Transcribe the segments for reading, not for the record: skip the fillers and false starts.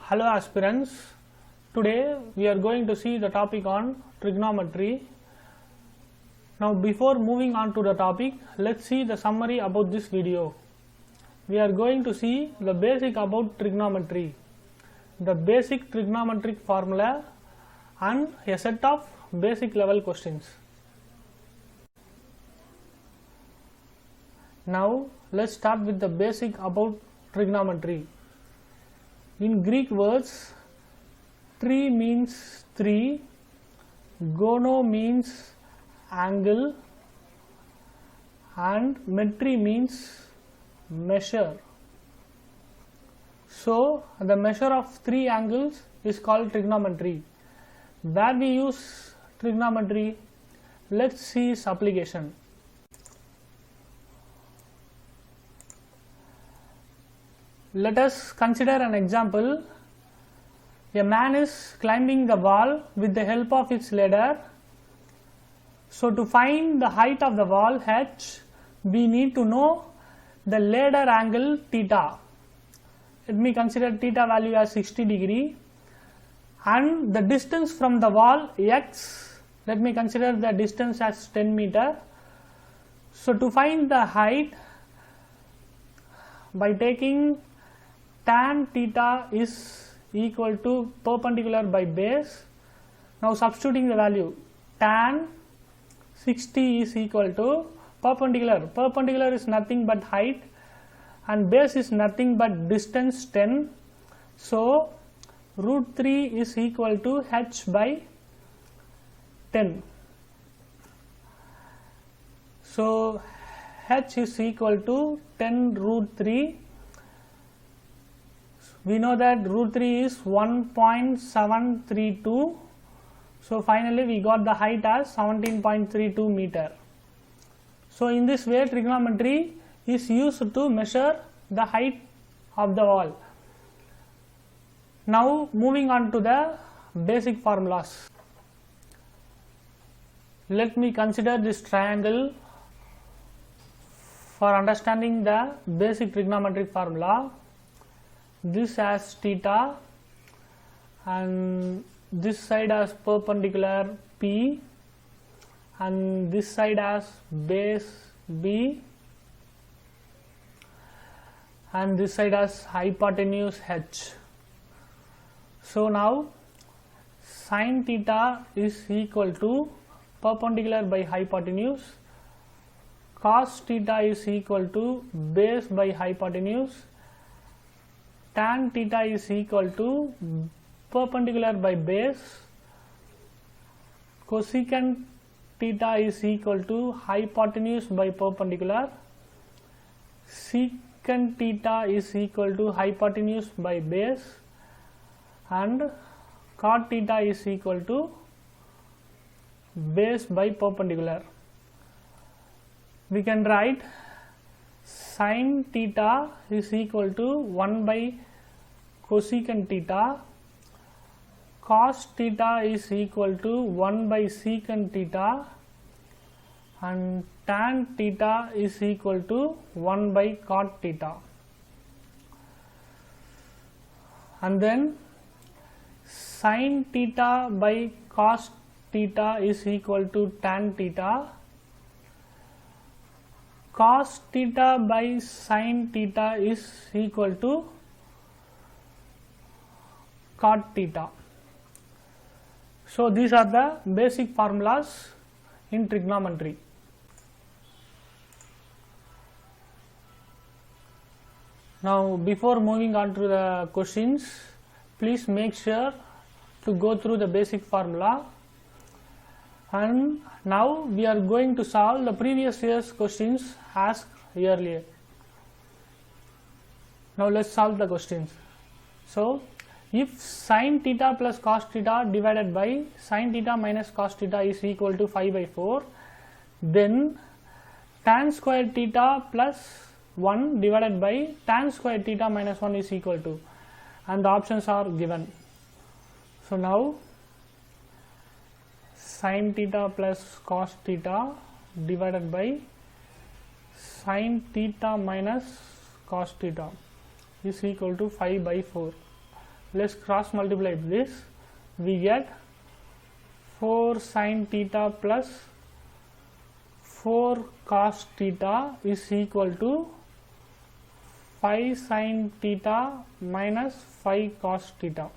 Hello aspirants, today we are going to see the topic on trigonometry. Now before moving on to the topic, let's see the summary about this video. We are going to see the basic about trigonometry, the basic trigonometric formula and a set of basic level questions. Now let's start with the basic about trigonometry. In Greek words, tri means 3, gono means angle and metri means measure. So the measure of 3 angles is called trigonometry. Where we use trigonometry? Let's see its application. Let us consider an example. A man is climbing the wall with the help of its ladder. So to find the height of the wall h, we need to know the ladder angle theta. Let me consider theta value as 60 degree and the distance from the wall x, let me consider the distance as 10 meter. So to find the height, by taking tan theta is equal to perpendicular by base. Now substituting the value, tan 60 is equal to perpendicular. Perpendicular is nothing but height and base is nothing but distance 10. So root 3 is equal to h by 10. So h is equal to 10 root 3. We know that root 3 is 1.732. So finally we got the height as 17.32 meter. So in this way trigonometry is used to measure the height of the wall. Now moving on to the basic formulas. Let me consider this triangle for understanding the basic trigonometric formula. This has theta and this side has perpendicular P and this side has base B and this side has hypotenuse h. So now sin theta is equal to perpendicular by hypotenuse, cos theta is equal to base by hypotenuse, tan theta is equal to perpendicular by base, cosecant theta is equal to hypotenuse by perpendicular, secant theta is equal to hypotenuse by base and cot theta is equal to base by perpendicular. We can write sin theta is equal to 1 by cosecant theta, cos theta is equal to 1 by secant theta and tan theta is equal to 1 by cot theta. And then sin theta by cos theta is equal to tan theta, cos theta by sin theta is equal to cot theta. So these are the basic formulas in trigonometry. Now before moving on to the questions, please make sure to go through the basic formula. And now we are going to solve the previous year's questions asked earlier. Now let's solve the questions. So if sin theta plus cos theta divided by sin theta minus cos theta is equal to 5 by 4, then tan square theta plus 1 divided by tan square theta minus 1 is equal to, and the options are given. So now sin theta plus cos theta divided by sin theta minus cos theta is equal to 5 by 4. let's cross multiply this. We get 4 sin theta plus 4 cos theta is equal to 5 sin theta minus 5 cos theta.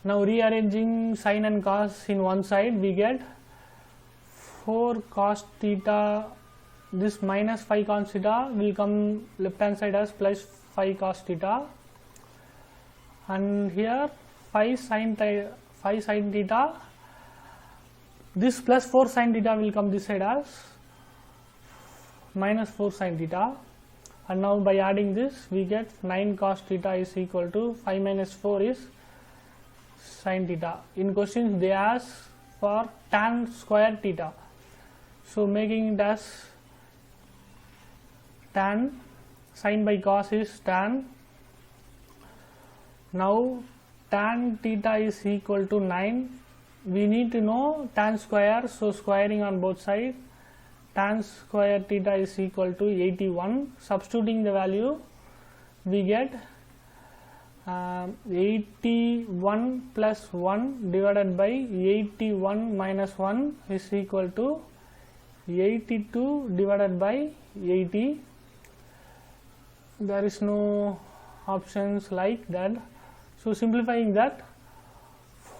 Now rearranging sin and cos in one side, we get 4 cos theta, this minus 5 cos theta will come left hand side as plus 5 cos theta, and here 5 sin theta, this plus 4 sin theta will come this side as minus 4 sin theta, and now by adding this we get 9 cos theta is equal to 5 minus 4 is sin theta. In questions they ask for tan square theta, so making it as tan, sin by cos is tan. Now tan theta is equal to 9. We need to know tan square, so squaring on both sides. Tan square theta is equal to 81. Substituting the value, we get 81 plus 1 divided by 81 minus 1 is equal to 82 divided by 80. There is no options like that, so simplifying that,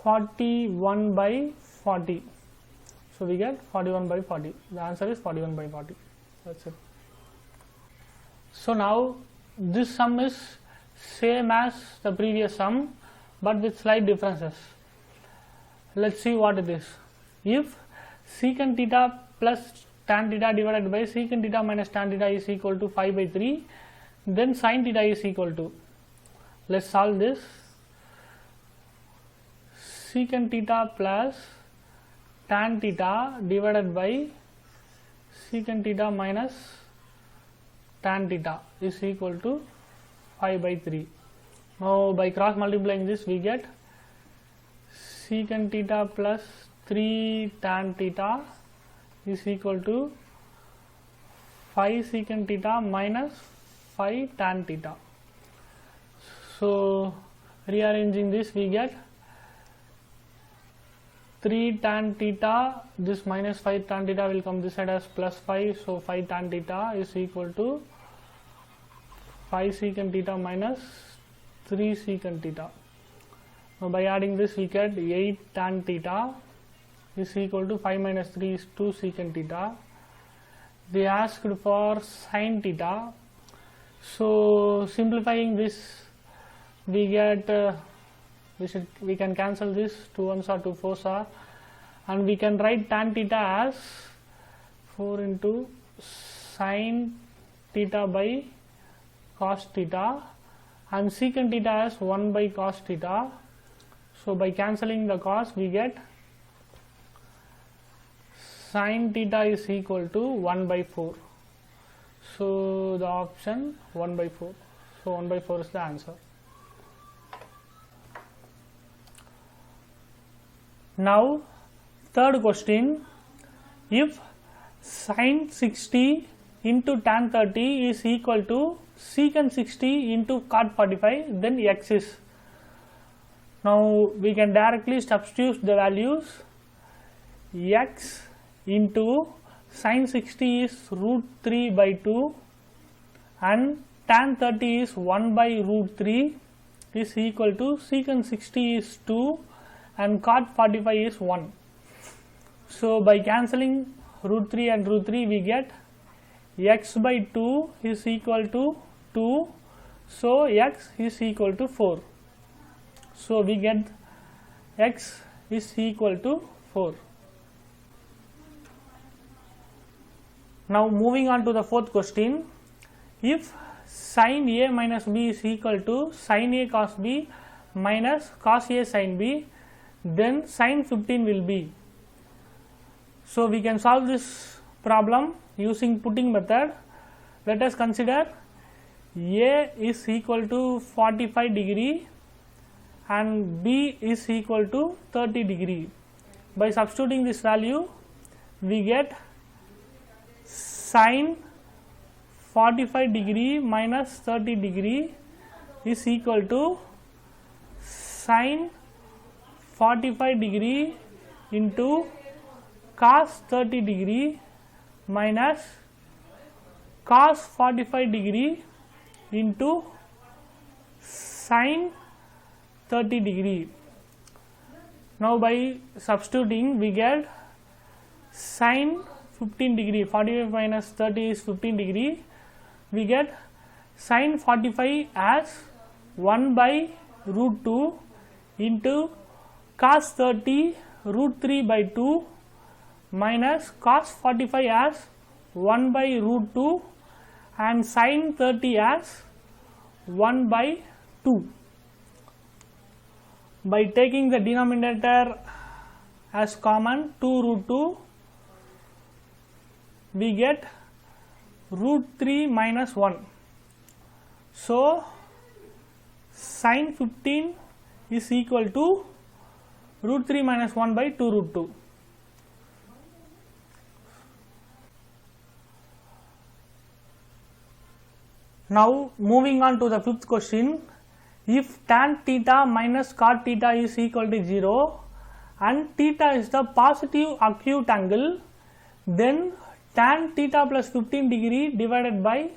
41 by 40, so we get 41 by 40. The answer is 41 by 40. That's it. So now this sum is same as the previous sum but with slight differences. Let's see what it is. If secant theta plus tan theta divided by secant theta minus tan theta is equal to 5 by 3, then sin theta is equal to, let's solve this, secant theta plus tan theta divided by secant theta minus tan theta is equal to 5 by 3. Now by cross multiplying this we get secant theta plus 3 tan theta is equal to 5 secant theta minus 5 tan theta. So rearranging this we get 3 tan theta, this minus 5 tan theta will come this side as plus 5, so 5 tan theta is equal to 5 secant theta minus 3 secant theta. Now by adding this we get 8 tan theta is equal to 5 minus 3 is 2 secant theta. They asked for sin theta, so simplifying this we get we can cancel this, 2 1s are 2 4s are, and we can write tan theta as 4 into sin theta by cos theta, and secant theta as 1 by cos theta. So by cancelling the cos we get sin theta is equal to 1 by 4. So the option 1 by 4. So 1 by 4 is the answer. Now third question, if sin 60 into tan 30 is equal to secant 60 into cot 45, then x is. Now we can directly substitute the values. X into sin 60 is root 3 by 2 and tan 30 is 1 by root 3 is equal to secant 60 is 2 and cot 45 is 1. So by cancelling root 3 and root 3 we get x by 2 is equal to 2, so x is equal to 4. So we get x is equal to 4. Now moving on to the fourth question, if sin a minus b is equal to sin a cos b minus cos a sin b, then sin 15 will be. So we can solve this problem using putting method. Let us consider a is equal to 45 degree and b is equal to 30 degree. By substituting this value we get sin 45 degree minus 30 degree is equal to sin 45 degree into cos 30 degree minus cos 45 degree into sin 30 degree. Now by substituting we get sin 15 degree, 45 minus 30 is 15 degree, we get sin 45 as 1 by root 2 into cos 30 root 3 by 2 minus cos 45 as 1 by root 2 and sin 30 as 1 by 2. By taking the denominator as common 2 root 2, we get root 3 minus 1. So sin 15 is equal to root 3 minus 1 by 2 root 2. Now moving on to the fifth question. If tan theta minus cot theta is equal to 0 and theta is the positive acute angle, then tan theta plus 15 degree divided by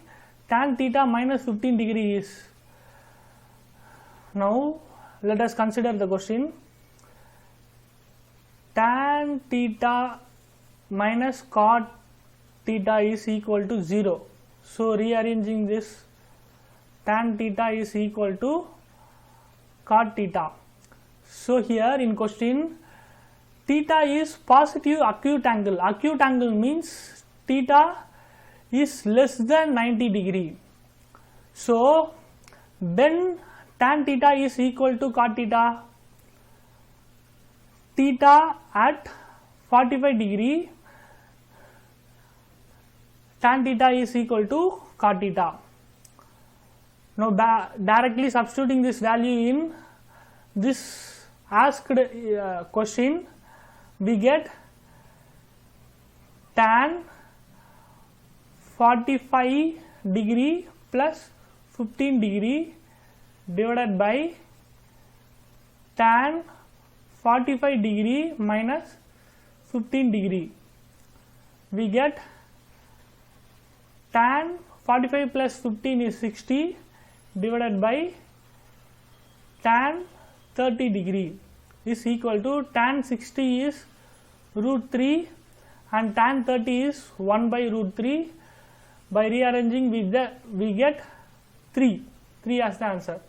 tan theta minus 15 degree is. Now let us consider the question. Tan theta minus cot theta is equal to 0. So rearranging this, tan theta is equal to cot theta. So here in question, theta is positive acute angle. Acute angle means theta is less than 90 degree. So then tan theta is equal to cot theta. Theta at 45 degree, tan theta is equal to cot theta. Now directly substituting this value in this asked question, we get tan 45 degree plus 15 degree divided by tan 45 degree minus 15 degree. We get tan 45 plus 15 is 60 divided by tan 30 degree is equal to tan 60 is root 3 and tan 30 is 1 by root 3. By rearranging we get 3 as the answer.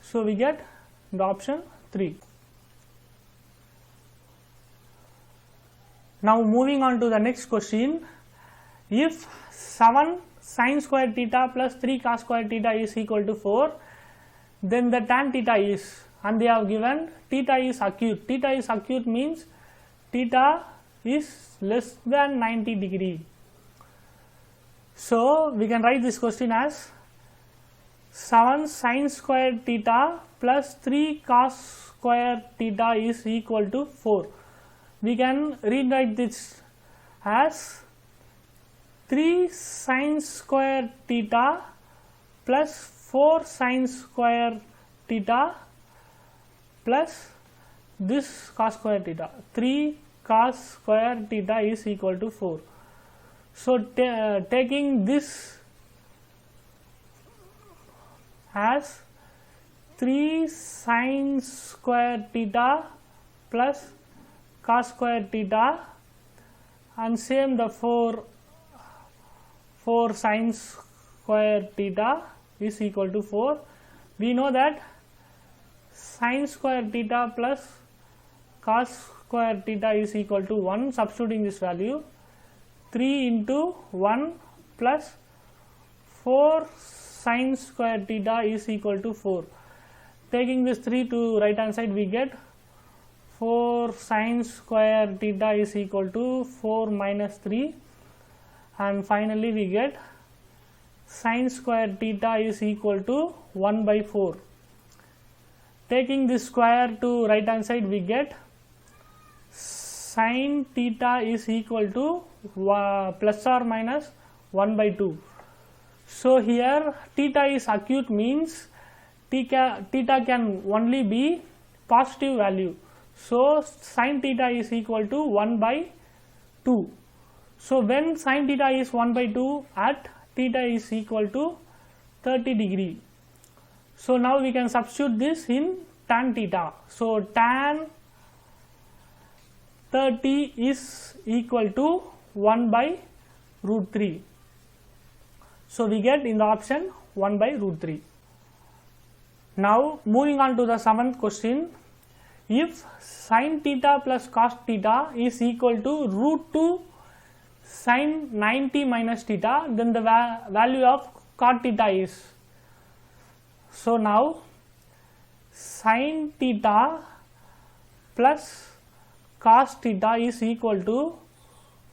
So we get the option 3. Now moving on to the next question. If 7 sin square theta plus 3 cos square theta is equal to 4, then the tan theta is, and they have given theta is acute. Theta is acute means theta is less than 90 degree. So we can write this question as 7 sin square theta plus 3 cos square theta is equal to 4. We can rewrite this as 3 sin square theta plus 4 sin square theta plus this cos square theta. 3 cos square theta is equal to 4. So taking this as 3 sin square theta plus cos square theta and same the 4 sin square theta is equal to 4. We know that sin square theta plus cos square theta is equal to 1. Substituting this value, 3 into 1 plus 4 sin square theta is equal to 4. Taking this 3 to right hand side, we get 4 sin square theta is equal to 4 minus 3, and finally we get sin square theta is equal to 1 by 4. Taking this square to right hand side, we get sin theta is equal to plus or minus 1 by 2. So here theta is acute means theta can only be positive value. So sin theta is equal to 1 by 2. So when sin theta is 1 by 2 at theta is equal to 30 degree. So now we can substitute this in tan theta. So tan 30 is equal to 1 by root 3. So we get in the option 1 by root 3. Now moving on to the 7th question. If sin theta plus cos theta is equal to root 2 sin 90 minus theta, then the value of cot theta is. So now sin theta plus cos theta is equal to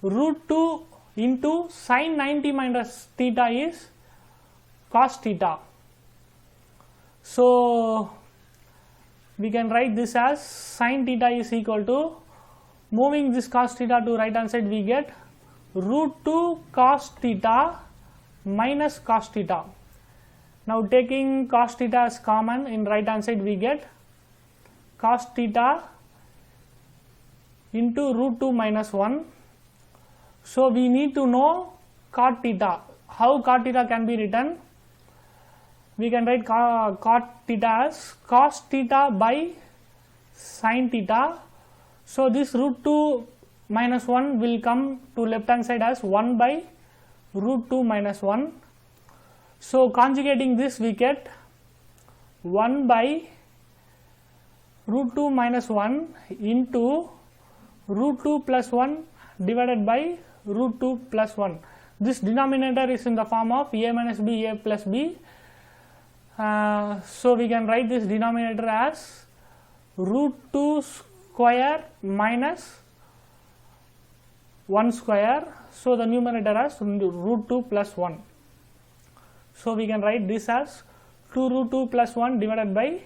root 2 into sin 90 minus theta is cos theta. So we can write this as sin theta is equal to, moving this cos theta to right hand side, we get root 2 cos theta minus cos theta. Now taking cos theta as common in right hand side, we get cos theta into root 2 minus 1. So we need to know cot theta. How cot theta can be written? We can write cot theta as cos theta by sin theta. So this root 2 minus 1 will come to left hand side as 1 by root 2 minus 1. So conjugating this, we get 1 by root 2 minus 1 into root 2 plus 1 divided by root 2 plus 1. This denominator is in the form of a minus b, a plus b. So we can write this denominator as root 2 square minus 1 square. So the numerator as root 2 plus 1. So we can write this as 2 root 2 plus 1 divided by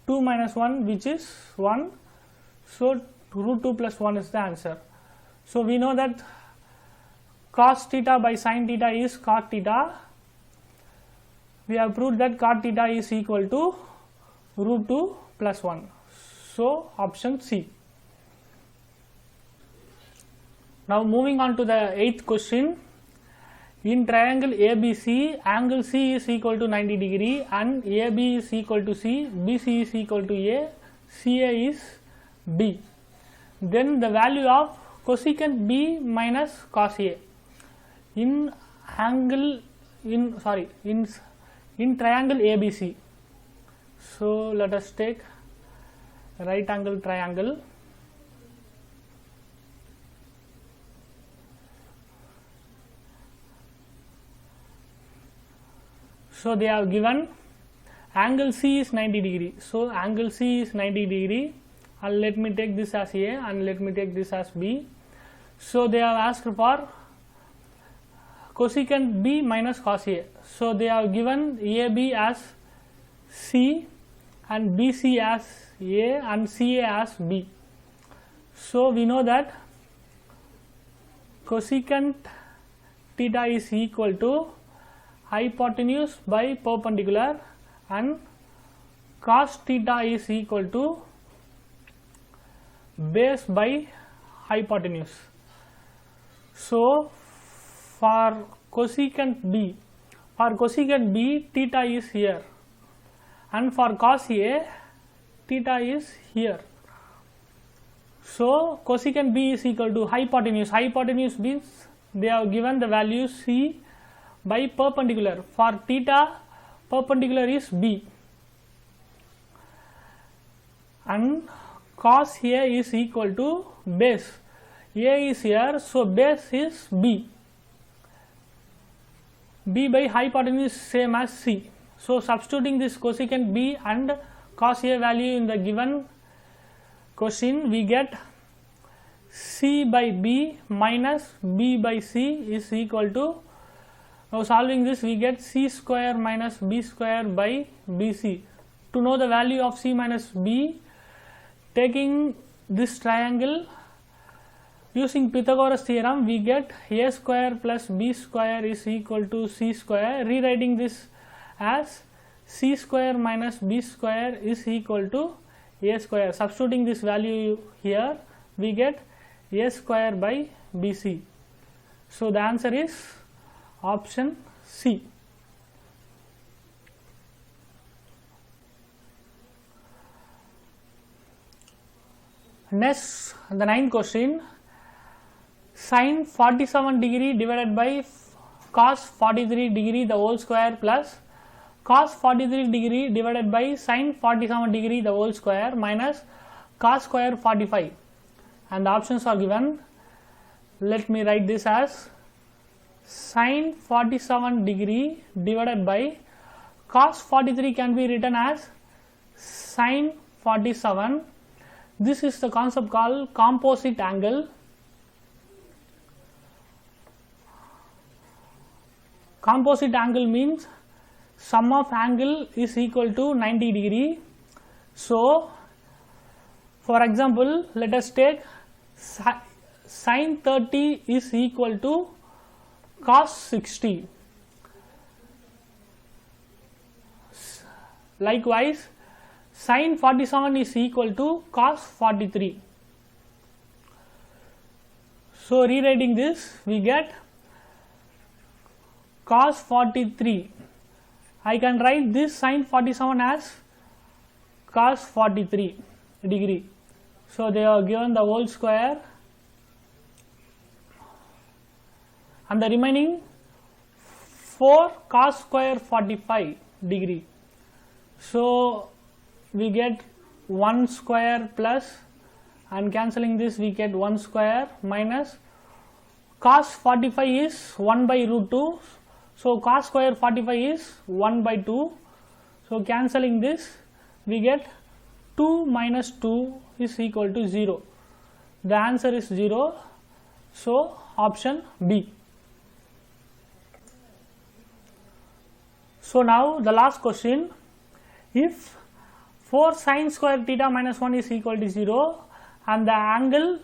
2 minus 1, which is 1. So root 2 plus 1 is the answer. So we know that cos theta by sin theta is cot theta. We have proved that cot theta is equal to root 2 plus 1. So option C. Now moving on to the 8th question. In triangle ABC, angle C is equal to 90 degree and AB is equal to C, BC is equal to A, CA is B. Then the value of cosecant B minus cos A in triangle ABC. So let us take right angle triangle. So they have given angle C is 90 degree. So angle C is 90 degree, and let me take this as A and let me take this as B. So they have asked for cosecant B minus cos A. So they have given AB as C and BC as A and CA as B. So we know that cosecant theta is equal to hypotenuse by perpendicular and cos theta is equal to base by hypotenuse. So for cosecant B theta is here, and for cos A theta is here. So cosecant B is equal to hypotenuse. Hypotenuse means they have given the value C by perpendicular. For theta, perpendicular is B, and cos A is equal to base. A is here, so base is B. B by hypotenuse is same as C. So substituting this cosecant B and cos A value in the given question, we get C by B minus B by C is equal to, now solving this we get C square minus B square by BC. To know the value of C minus B, taking this triangle Using Pythagoras theorem, we get a square plus b square is equal to c square. Rewriting this as c square minus b square is equal to a square. Substituting this value here, we get a square by bc. So the answer is option C. Next, the ninth question. Sin 47 degree divided by cos 43 degree the whole square plus cos 43 degree divided by sin 47 degree the whole square minus cos square 45, and the options are given. Let me write this as sin 47 degree divided by cos 43 can be written as sin 47. This is the concept called composite angle. Composite angle means sum of angle is equal to 90 degree. So, for example, let us take sin 30 is equal to cos 60. Likewise, sin 47 is equal to cos 43. So, rewriting this, we get cos 43. I can write this sin 47 as cos 43 degree. So, they are given the whole square and the remaining 4 cos square 45 degree. So, we get 1 square plus, and cancelling this we get 1 square minus cos 45 is 1 by root 2. So, cos square 45 is 1 by 2. So, cancelling this we get 2 minus 2 is equal to 0. The answer is 0. So, option B. So, now the last question. If 4 sin square theta minus 1 is equal to 0 and the angle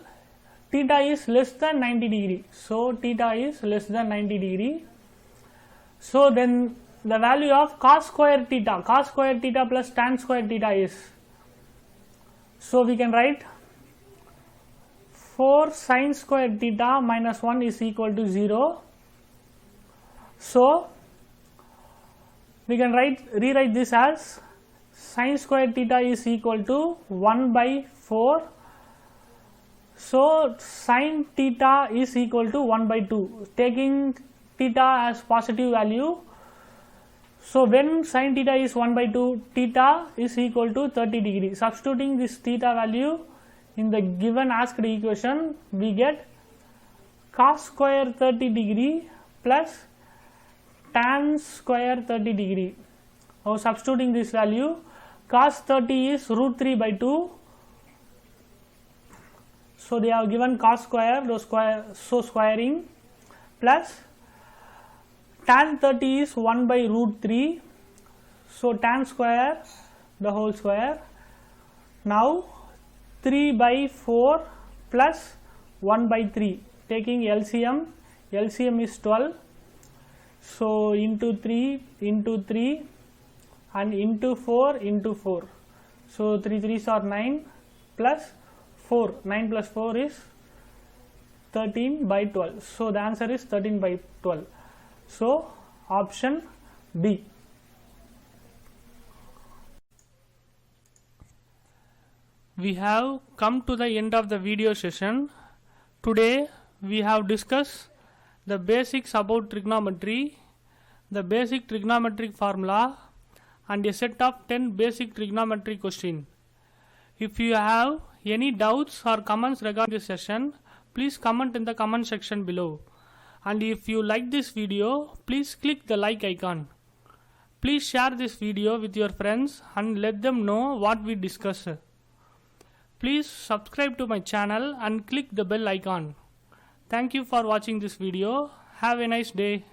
theta is less than 90 degree. So, theta is less than 90 degree. So, then the value of cos square theta plus tan square theta is, so we can write 4 sin square theta minus 1 is equal to 0. So, we can rewrite this as sin square theta is equal to 1 by 4. So, sin theta is equal to 1 by 2, taking theta as positive value. So, when sin theta is 1 by 2, theta is equal to 30 degree. Substituting this theta value in the given asked equation, we get cos square 30 degree plus tan square 30 degree. Now, substituting this value, cos 30 is root 3 by 2. So, they have given cos square, so squaring, plus tan 30 is 1 by root 3. So, tan square the whole square. Now, 3 by 4 plus 1 by 3, taking LCM is 12. So, into 3 and into 4 into 4. So, 3 3s are 9 plus 4, 9 plus 4 is 13 by 12. So, the answer is 13 by 12. So, option B. We have come to the end of the video session. Today we have discussed the basics about trigonometry, the basic trigonometric formula, and a set of 10 basic trigonometry questions. If you have any doubts or comments regarding this session, please comment in the comment section below. And if you like this video, please click the like icon. Please share this video with your friends and let them know what we discussed. Please subscribe to my channel and click the bell icon. Thank you for watching this video. Have a nice day.